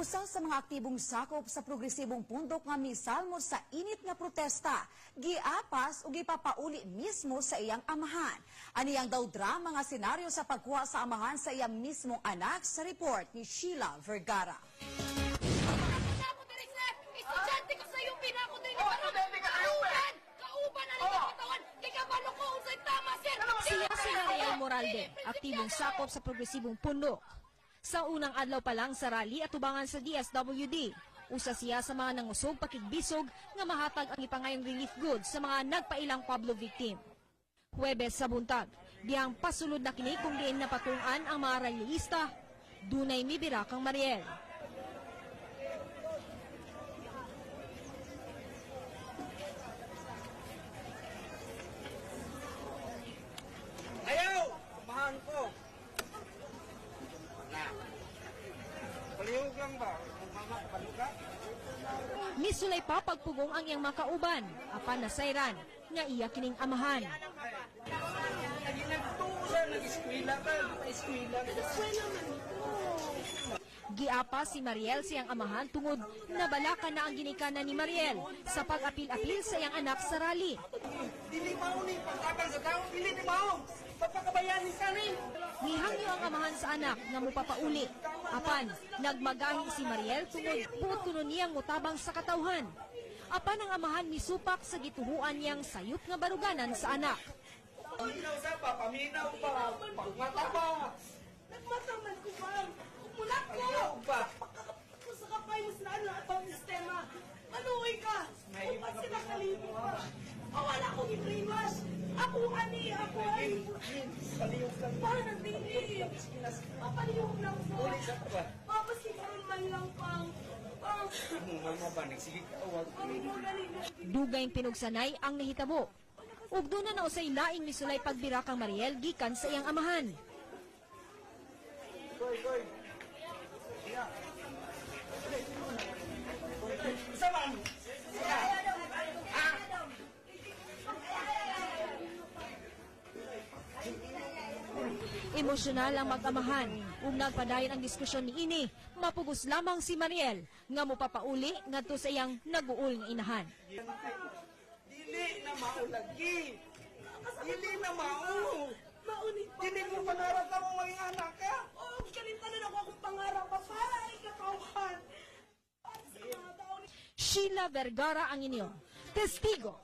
Usa sa mga aktibong sakop sa progresibong pundok nga misalmo sa init nga protesta, giapas o gipapauli mismo sa iyang amahan. Aniyang daw drama nga senaryo sa pagkuha sa amahan sa iyang mismong anak sa report ni Sheila Vergara. Estudyante ko sa iyong pinako din. Kauban na lang ang katawan. Kaya kabalo ko kung sa'y tama, sir. Siya si Mariel Moralde, aktibong sakop sa progresibong pundok. Sa unang adlaw pa lang sa rally at tubangan sa DSWD, usa siya sa mga nangusog pakigbisog nga mahatag ang ipangayong relief goods sa mga nagpailang Pablo victim. Huwebes sa buntag, diyang pasulod na kini kung diin napatungan ang mga rallyista, dunay mibira kang Mariel. Ayaw! Kumahan ko! Na. Palihog lang ba? Mama, paluga? Misulay pa pagpugong ang iyang makauban, apan nasayran, nga iya kining amahan. Nagtuusan, nag-eskwila ka. Eskwila man ito. Giapa si Mariel siyang amahan tungod nabalaka na ang ginikanan ni Mariel sa pag-apil-apil sa iyang anak sa rally. Dili mao ni pagkabang sa tao, dili ni mao. Papakabayani ka ni. Nihangyo ang amahan sa anak nga mupapauli. Apan, nagmagahi si Mariel tungod buot kuno niyang mutabang sa katawhan. Apan ang amahan misupak sa gituhuan niyang sayop nga baruganan sa anak. Paminaw sa pa, paminaw pa, pagmata pa. Nagmataman ko ba? Umulat ko! Ayaw pa. Kung sa kapay mo sila lahat ang sistema, manuwi ka! Kung pa sila kalibig pa! Wala akong i-brainwash! Ako ani! Ako ani! Palihog lang. Parang nagdini! Papalihog lang po! Uli sa pa. Papasikaroon man lang pang... Mama ba, nagsige ka awag. Dugay pinugsanay ang nahitabo. Ug doon na nausay laing misulay pagbira kang Mariel gikan sa iyang amahan. Koy, koy. Iya. Saman. Emosyonal ang mag-amahan ug nagpadayon ang diskusyon ni ini. Mapugos lamang si Mariel nga mopapauli ngadto sa iyang nag-uol nga inahan. Dili na mao lagi. Dili na mao. Maunit pa! Dili mo pangarap ka mo maging anak ka. Oh, kalintanan ako akong pangarap pa! Ay, katawhan! Ay, sa mga taon Sheila Vergara ang inyo. Testigo